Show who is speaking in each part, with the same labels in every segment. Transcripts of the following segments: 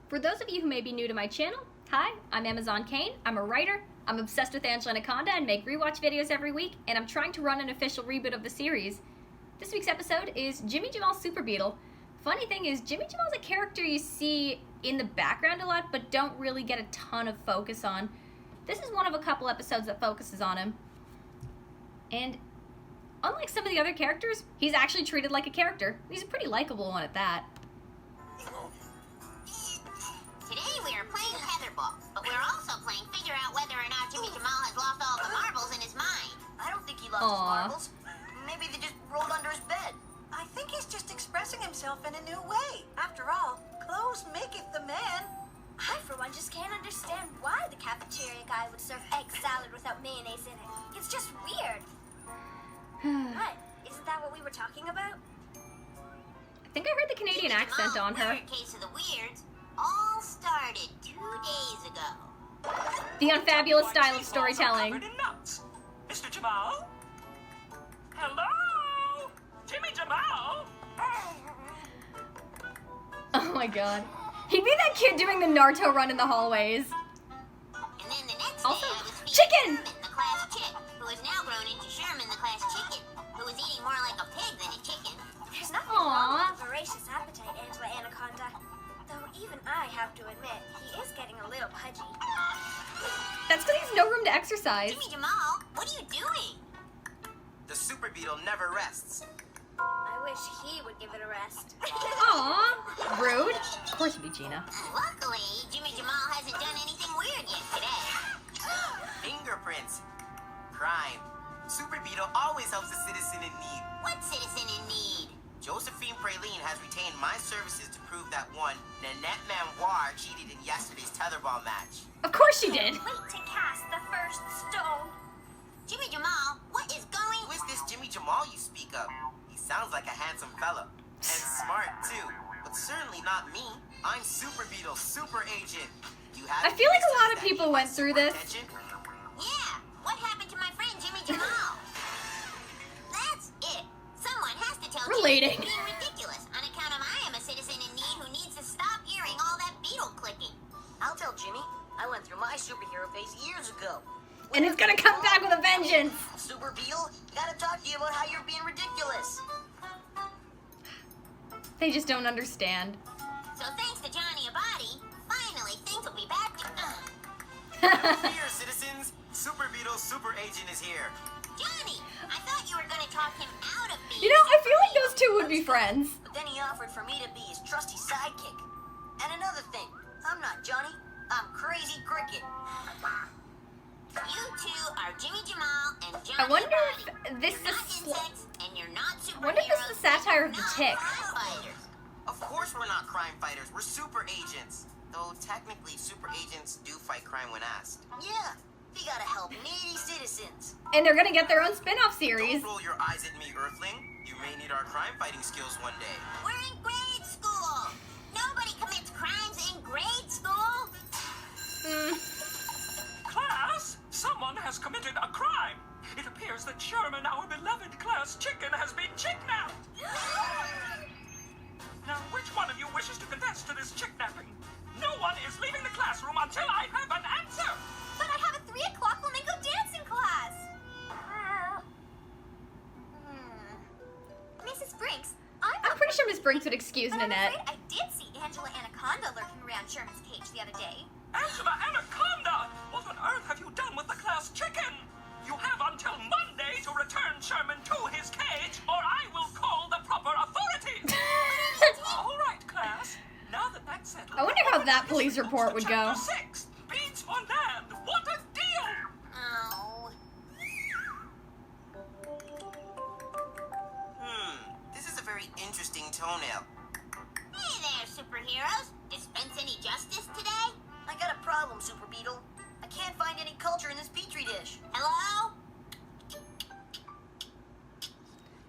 Speaker 1: For those of you who may be new to my channel, hi, I'm AmazzonKane. I'm a writer. I'm obsessed with Anaconda and make rewatch videos every week, and I'm trying to run an official reboot of the series. This week's episode is Jimmy Jamal Super Beetle. Funny thing is, Jimmy Jamal's a character you see in the background a lot, but don't really get a ton of focus on. This is one of a couple episodes that focuses on him. And unlike some of the other characters, he's actually treated like a character. He's a pretty likable one at that.
Speaker 2: Today we are playing tetherball, but we're also playing figure out whether or not Jimmy Jamal has lost all the marbles in his mind.
Speaker 3: I don't think he lost his marbles. Maybe they just rolled under his bed.
Speaker 4: I think he's just expressing himself in a new way. After all, clothes maketh the man.
Speaker 5: I, for one, just can't understand why the cafeteria guy would serve egg salad without mayonnaise in it. It's just weird. What? Isn't that what we were talking about?
Speaker 1: I think I heard the Canadian
Speaker 2: Jimmy
Speaker 1: accent
Speaker 2: Jamal's
Speaker 1: on her.
Speaker 2: weird case of the weirds all started 2 days ago.
Speaker 1: The unfabulous style of storytelling.
Speaker 6: Covered in nuts. Mr. Jamal? Hello? Jimmy Jamal?
Speaker 1: Oh my god. He'd be that kid doing the Naruto run in the hallways.
Speaker 2: And then the next
Speaker 1: Also,
Speaker 2: day I was feeding
Speaker 1: chicken!
Speaker 2: Sherman, the class chick, who has now grown into Sherman, the class chicken, who was eating more like a pig than a chicken.
Speaker 5: There's nothing wrong with a voracious appetite, Angela Anaconda. Though even I have to admit, he is getting a little pudgy.
Speaker 1: That's because he's no room to exercise.
Speaker 2: Jimmy Jamal, what are you doing?
Speaker 3: The Super Beetle never rests.
Speaker 5: I wish he would give it a rest.
Speaker 1: Aww. Rude. Of course it'd be Gina.
Speaker 2: Luckily, Jimmy Jamal hasn't done anything weird yet today.
Speaker 3: Fingerprints. Crime. Super Beetle always helps a citizen in need.
Speaker 2: What citizen in need?
Speaker 3: Josephine Praline has retained my services to prove that one, Nanette Manoir, cheated in yesterday's tetherball match.
Speaker 1: Of course she did.
Speaker 5: Wait to cast the first stone.
Speaker 2: Jimmy Jamal, what is going
Speaker 3: Who is this Jimmy Jamal you speak of? He sounds like a handsome fella. And smart, too. But certainly not me. I'm Super Beetle, super agent. You have
Speaker 1: I feel like a lot of
Speaker 3: that
Speaker 1: people
Speaker 3: need
Speaker 1: went
Speaker 3: my
Speaker 1: through
Speaker 3: super
Speaker 1: this.
Speaker 3: attention?
Speaker 2: Yeah, what happened to my friend Jimmy Jamal? That's it. Someone has to tell
Speaker 1: Relating.
Speaker 2: Jimmy being ridiculous on account of I am a citizen in need who needs to stop hearing all that beetle clicking.
Speaker 3: I'll tell Jimmy. I went through my superhero phase years ago.
Speaker 1: And it's gonna come back with a vengeance.
Speaker 3: Super Beetle, gotta talk to you about how you're being ridiculous.
Speaker 1: They just don't understand.
Speaker 2: So thanks to Johnny Abadi, finally things will be back to...
Speaker 3: Here, citizens. Super Beetle, super agent is here.
Speaker 2: Johnny, I thought you were going to talk him out of being...
Speaker 1: You know, I feel like those two would be friends.
Speaker 3: But then he offered for me to be his trusty sidekick. And another thing, I'm not Johnny. I'm Crazy Cricket.
Speaker 2: You two are Jimmy Jamal and Johnny
Speaker 1: I wonder
Speaker 2: Abadi.
Speaker 1: if this
Speaker 2: You're not
Speaker 1: is...
Speaker 2: insects and you're not superheroes.
Speaker 1: I wonder if this is a satire of the
Speaker 2: not
Speaker 1: tick.
Speaker 2: crime fighters.
Speaker 3: Of course we're not crime fighters. We're super agents. Though technically, super agents do fight crime when asked. Yeah, we gotta help needy citizens.
Speaker 1: And they're gonna get their own spin-off series.
Speaker 3: Don't roll your eyes at me, Earthling. You may need our crime fighting skills one day.
Speaker 2: We're in grade school. Nobody commits crimes in grade school.
Speaker 6: Class, someone has committed a crime. It appears that Sherman, our beloved class chicken, has been kidnapped. Now, which one of you wishes to confess to this kidnapping? No one is leaving the classroom until I have an answer.
Speaker 5: But I have a 3 o'clock flamingo dancing class. Mrs. Brinks,
Speaker 1: I'm pretty sure Miss Brinks would excuse
Speaker 5: but I'm
Speaker 1: Nanette.
Speaker 5: afraid I did see Angela Anaconda lurking around Sherman's cage the other day.
Speaker 6: Angela Anaconda! What on earth have you done with the class chicken? You have until Monday to return Sherman to his cage, or I will call the proper authorities. All right, class. Now that that's settled,
Speaker 1: I wonder how
Speaker 6: open
Speaker 1: that
Speaker 6: this
Speaker 1: police
Speaker 6: book
Speaker 1: report
Speaker 6: to
Speaker 1: would go.
Speaker 6: Chapter 6, Beats on Land. What a deal!
Speaker 2: Oh.
Speaker 3: This is a very interesting toenail.
Speaker 2: Hey there, superheroes. Dispense any justice today?
Speaker 3: I got a problem, Super Beetle. I can't find any culture in this petri dish.
Speaker 2: Hello?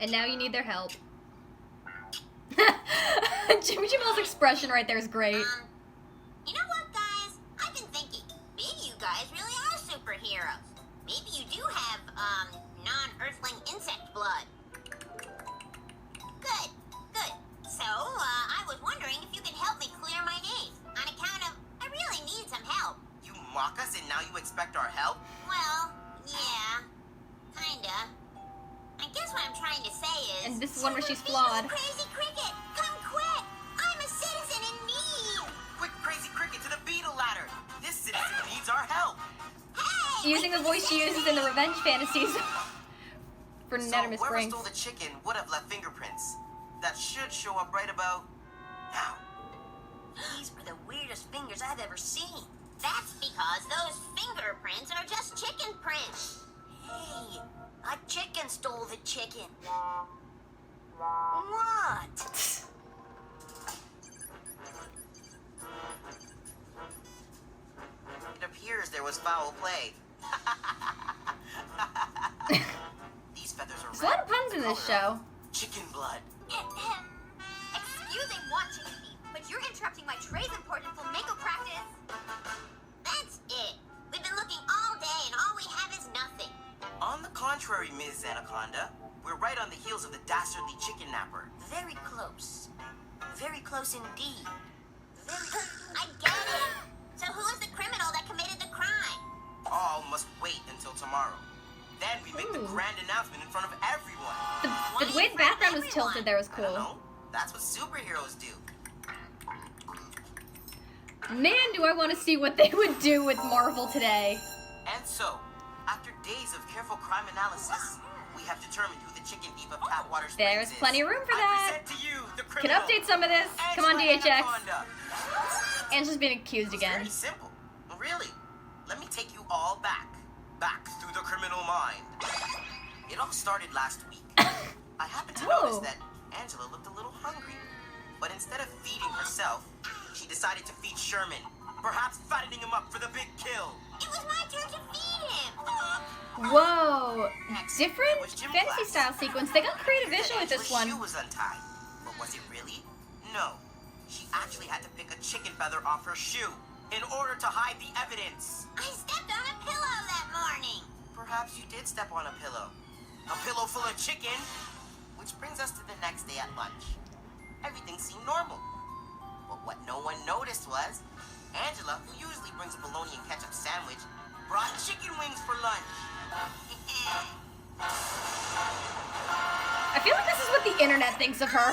Speaker 1: And now you need their help. Jimmy Jamal's expression right there is great.
Speaker 2: You know what, guys? I've been thinking. Maybe you guys really are superheroes. Maybe you do have, non-earthling insect blood. Good, good. So, I was wondering if you could help me clear my name on account
Speaker 3: mock us and now you expect our help?
Speaker 2: Well, yeah. Kinda. I guess what I'm trying to say is...
Speaker 1: And this is one where she's
Speaker 2: Super
Speaker 1: flawed.
Speaker 2: Beetle, Crazy Cricket, come quick! I'm a citizen in need!
Speaker 3: Quick, Crazy Cricket, to the Beetle ladder! This citizen needs our help!
Speaker 2: Hey!
Speaker 1: Using the voice she uses in the Revenge Fantasies for
Speaker 3: So
Speaker 1: Nettermas
Speaker 3: whoever
Speaker 1: Springs.
Speaker 3: stole the chicken would have left fingerprints. That should show up right about now.
Speaker 4: These are the weirdest fingers I've ever seen.
Speaker 2: That's because those fingerprints are just chicken prints.
Speaker 4: Hey, a chicken stole the chicken. What?
Speaker 3: It appears there was foul play. These feathers are
Speaker 1: There's a lot of puns in this show.
Speaker 3: Chicken blood.
Speaker 5: Excuse me, watching me, but you're interrupting my Trey's important flamenco practice.
Speaker 2: That's it. We've been looking all day and all we have is nothing.
Speaker 3: On the contrary, Ms. Anaconda, we're right on the heels of the dastardly chicken napper.
Speaker 4: Very close. Very close indeed. Very...
Speaker 2: I get it. So who is the criminal that committed the crime?
Speaker 3: All must wait until tomorrow. Then we make the
Speaker 1: Ooh.
Speaker 3: grand announcement in front of everyone.
Speaker 1: The way the background was tilted there was
Speaker 3: I don't
Speaker 1: cool.
Speaker 3: know. That's what superheroes do.
Speaker 1: Man, do I want to see what they would do with Marvel today.
Speaker 3: And so, after days of careful crime analysis, we have determined who the chicken thief of Tapwater Springs
Speaker 1: There's
Speaker 3: is.
Speaker 1: plenty of room for
Speaker 3: I
Speaker 1: that.
Speaker 3: present to you the
Speaker 1: Can
Speaker 3: criminal,
Speaker 1: update some of this. Come on,
Speaker 3: Angela
Speaker 1: DHX.
Speaker 3: Anaconda.
Speaker 1: Angela's being accused
Speaker 3: It's
Speaker 1: again.
Speaker 3: very simple. Really. Let me take you all back. Back through the criminal mind. It all started last week. I happened to notice
Speaker 1: Oh.
Speaker 3: that Angela looked a little hungry. But instead of feeding herself, she decided to feed Sherman. Perhaps fattening him up for the big kill.
Speaker 2: It was my turn to feed him.
Speaker 1: Whoa.
Speaker 3: Next,
Speaker 1: Different
Speaker 3: it was gym
Speaker 1: fantasy
Speaker 3: class.
Speaker 1: style sequence. They got creative visual with this
Speaker 3: Angela's shoe
Speaker 1: one.
Speaker 3: was untied. But was it really? No. She actually had to pick a chicken feather off her shoe in order to hide the evidence.
Speaker 2: I stepped on a pillow that morning.
Speaker 3: Perhaps you did step on a pillow. A pillow full of chicken. Which brings us to the next day at lunch. Everything seemed normal. But what no one noticed was Angela, who usually brings a bologna and ketchup sandwich, brought chicken wings for lunch.
Speaker 1: I feel like this is what the internet thinks of her.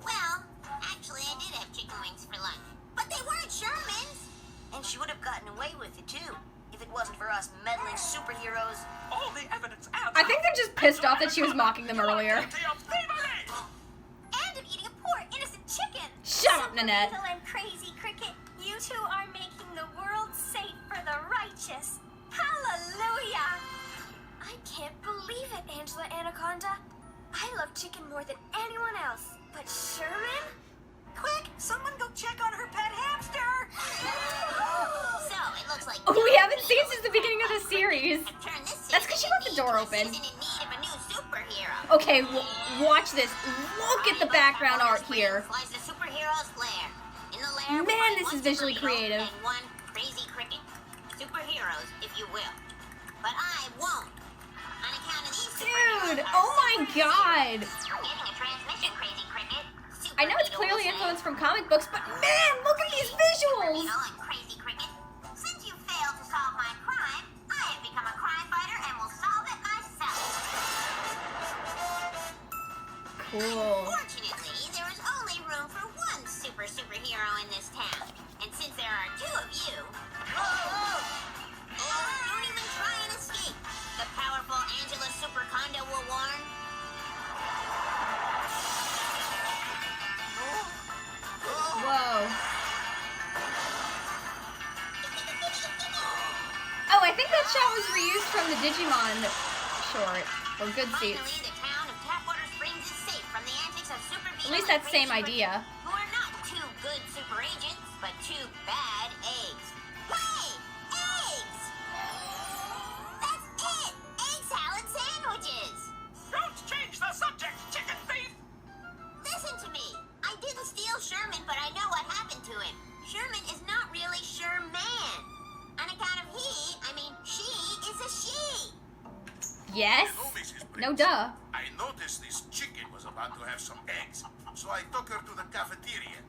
Speaker 2: Well, actually, I did have chicken wings for lunch. But they weren't Sherman's.
Speaker 4: And she would have gotten away with it too, if it wasn't for us meddling superheroes.
Speaker 6: All the evidence adds
Speaker 1: I think they're just pissed off that she was mocking them earlier.
Speaker 6: Guilty of thievery!
Speaker 5: And of eating a poor, innocent chicken.
Speaker 1: Shut up,
Speaker 5: Super
Speaker 1: Nanette.
Speaker 5: Beetle and Crazy Cricket, you two are making the world safe for the righteous. Hallelujah! I can't believe it, Angela Anaconda. I love chicken more than anyone else. But Sherman?
Speaker 4: Quick, someone go check on her pet hamster.
Speaker 2: So, it looks like...
Speaker 1: We haven't seen since the beginning of the series.
Speaker 2: have turned this
Speaker 1: That's 'cause she left the door open.
Speaker 2: Season in need of a new superhero.
Speaker 1: Okay, watch this. Look at the background art here.
Speaker 2: Lies the superhero's lair. In the lair, we
Speaker 1: Man,
Speaker 2: find
Speaker 1: this
Speaker 2: one
Speaker 1: is visually
Speaker 2: Super Beetle
Speaker 1: creative.
Speaker 2: And one Crazy Cricket. Superheroes, if you will. But I won't. On account of these
Speaker 1: Dude,
Speaker 2: superheroes are
Speaker 1: oh my
Speaker 2: super
Speaker 1: god.
Speaker 2: heroes. You're getting a transmission, Crazy Cricket. Super
Speaker 1: I know it's
Speaker 2: Beetle
Speaker 1: clearly
Speaker 2: will say,
Speaker 1: influenced from comic books, but man, look at these visuals.
Speaker 2: Beetle and Crazy Cricket, since you failed to solve my crime, I have become a crime fighter and will solve it myself.
Speaker 1: Cool.
Speaker 2: Unfortunately, there is only room for one superhero in this town. And since there are two of you... Don't even try and escape. The powerful Angela Superconda will warn.
Speaker 1: Whoa. Oh, I think that shot was reused from the Digimon short. Or Good
Speaker 2: Finally,
Speaker 1: Seats.
Speaker 2: the town of Tapwater Springs is safe from the antics of Super Beetle
Speaker 1: At least
Speaker 2: and
Speaker 1: that's the same
Speaker 2: Crazy Cricket,
Speaker 1: idea.
Speaker 2: who are not two good super agents, but two bad eggs. Hey! Eggs! That's it! Egg salad sandwiches!
Speaker 6: Don't change the subject, chicken thief!
Speaker 2: Listen to me. I didn't steal Sherman, but I know what happened to him. Sherman is not really Sherman. On account of he, I mean she is a she.
Speaker 1: Yes?
Speaker 7: Hello, Mrs.
Speaker 1: No
Speaker 7: Prince.
Speaker 1: duh.
Speaker 7: I noticed this chicken was about to have some eggs, so I took her to the cafeteria.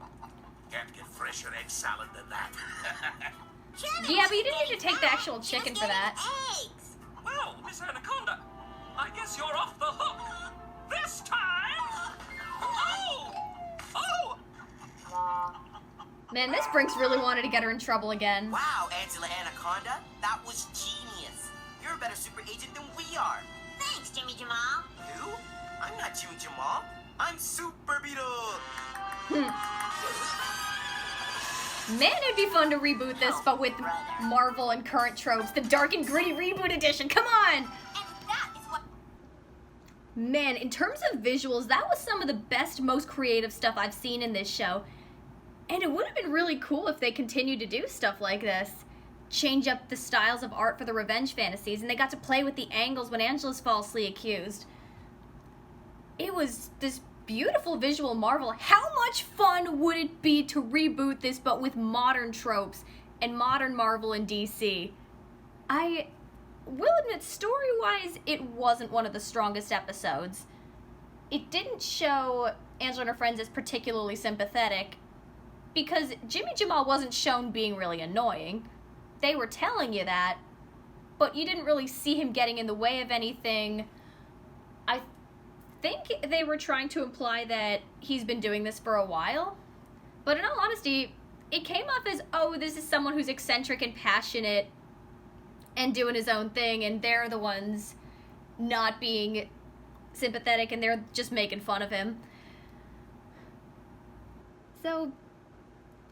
Speaker 7: Can't get fresher egg salad than that.
Speaker 2: Sherman
Speaker 1: Yeah, but you
Speaker 2: wasn't
Speaker 1: didn't need to
Speaker 2: getting
Speaker 1: take the
Speaker 2: fat.
Speaker 1: actual
Speaker 2: He was
Speaker 1: chicken for
Speaker 2: getting
Speaker 1: that.
Speaker 2: eggs.
Speaker 6: Well, Miss Anaconda, I guess you're off the hook. This time! Oh! Oh!
Speaker 1: Man, Miss Brinks really wanted to get her in trouble again.
Speaker 3: Wow, Angela Anaconda, that was genius. You're a better super agent than we are.
Speaker 2: Thanks, Jimmy Jamal.
Speaker 3: Who? I'm not Jimmy Jamal. I'm Super Beetle.
Speaker 1: Man, it'd be fun to reboot this, but with Marvel and current tropes. The dark and gritty reboot edition, come on!
Speaker 2: And that is what...
Speaker 1: Man, in terms of visuals, that was some of the best, most creative stuff I've seen in this show. And it would have been really cool if they continued to do stuff like this. Change up the styles of art for the revenge fantasies, and they got to play with the angles when Angela's falsely accused. It was this beautiful visual marvel. How much fun would it be to reboot this, but with modern tropes and modern Marvel and DC? I will admit, story-wise, it wasn't one of the strongest episodes. It didn't show Angela and her friends as particularly sympathetic, because Jimmy Jamal wasn't shown being really annoying. They were telling you that, but you didn't really see him getting in the way of anything. I think they were trying to imply that he's been doing this for a while, but in all honesty, it came off as, oh, this is someone who's eccentric and passionate and doing his own thing, and they're the ones not being sympathetic, and they're just making fun of him. So,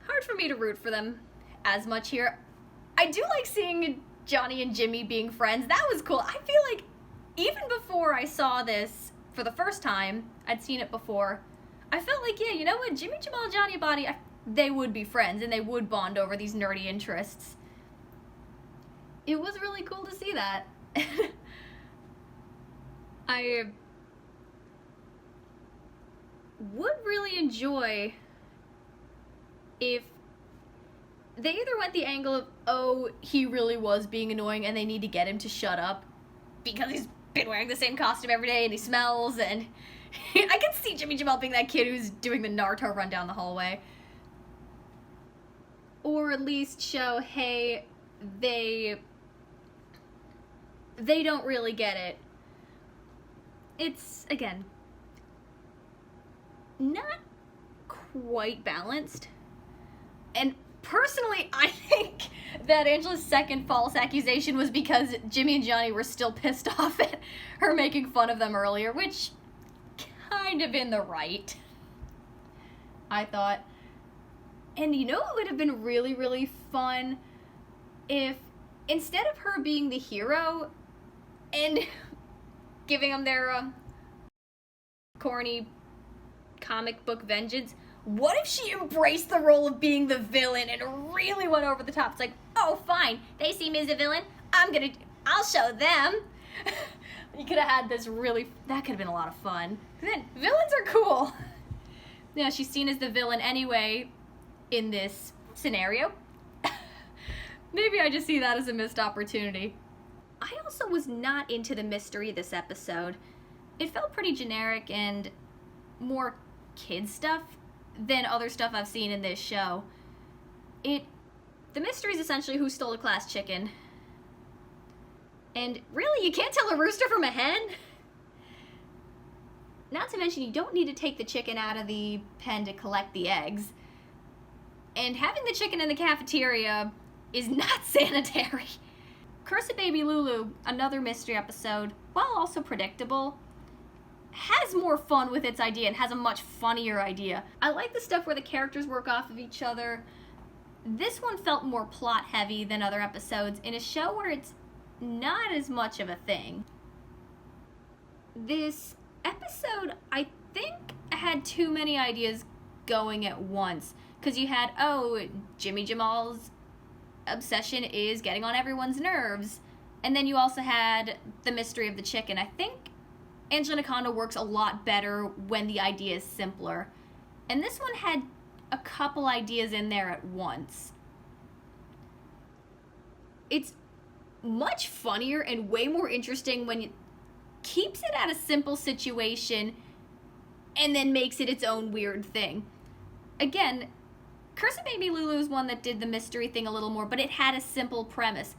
Speaker 1: hard for me to root for them as much here. I do like seeing Johnny and Jimmy being friends. That was cool. I feel like even before I saw this for the first time, I'd seen it before, I felt like, yeah, you know what, Jimmy Jamal and Johnny Body, they would be friends and they would bond over these nerdy interests. It was really cool to see that. I would really enjoy if they either went the angle of, oh, he really was being annoying and they need to get him to shut up because he's been wearing the same costume every day and he smells, and I can see Jimmy Jamal being that kid who's doing the Naruto run down the hallway. Or at least show, hey, they don't really get it. It's, again, not quite balanced. And personally, I think that Angela's second false accusation was because Jimmy and Johnny were still pissed off at her making fun of them earlier, which kind of in the right, I thought. And you know what would have been really, really fun? If instead of her being the hero and giving them their corny comic book vengeance, what if she embraced the role of being the villain and really went over the top? It's like, oh, fine, they see me as a villain, I'll show them. You could have had this really, that could have been a lot of fun. Then, villains are cool. Yeah, she's seen as the villain anyway in this scenario. Maybe I just see that as a missed opportunity. I also was not into the mystery this episode. It felt pretty generic and more kid stuff than other stuff I've seen in this show. The mystery is essentially who stole the class chicken. And really, you can't tell a rooster from a hen? Not to mention, you don't need to take the chicken out of the pen to collect the eggs. And having the chicken in the cafeteria is not sanitary. Cursed Baby Lulu, another mystery episode, while also predictable, has more fun with its idea and has a much funnier idea. I like the stuff where the characters work off of each other. This one felt more plot heavy than other episodes in a show where it's not as much of a thing. This episode, I think, had too many ideas going at once. Because you had, oh, Jimmy Jamal's obsession is getting on everyone's nerves. And then you also had the mystery of the chicken. I think Anaconda works a lot better when the idea is simpler. And this one had a couple ideas in there at once. It's much funnier and way more interesting when it keeps it at a simple situation and then makes it its own weird thing. Again, Curse of Baby Lulu is one that did the mystery thing a little more, but it had a simple premise.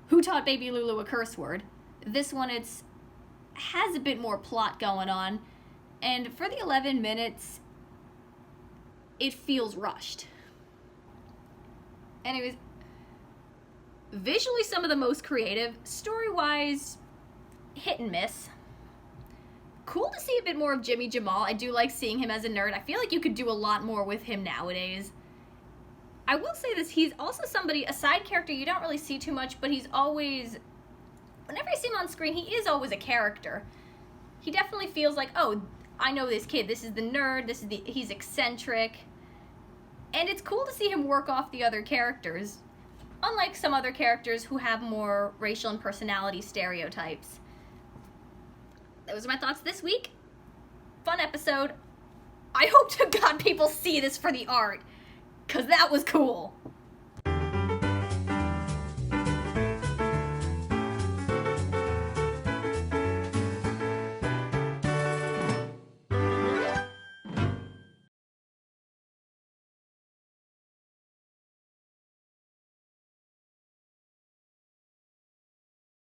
Speaker 1: Who taught Baby Lulu a curse word? This one, has a bit more plot going on, and for the 11 minutes, it feels rushed. Anyways, visually some of the most creative, story-wise, hit and miss. Cool to see a bit more of Jimmy Jamal. I do like seeing him as a nerd. I feel like you could do a lot more with him nowadays. I will say this, he's also somebody, a side character you don't really see too much, but he's always, whenever I see him on screen, he is always a character. He definitely feels like, oh, I know this kid, this is the nerd, he's eccentric. And it's cool to see him work off the other characters, unlike some other characters who have more racial and personality stereotypes. Those are my thoughts this week. Fun episode. I hope to God people see this for the art, because that was cool.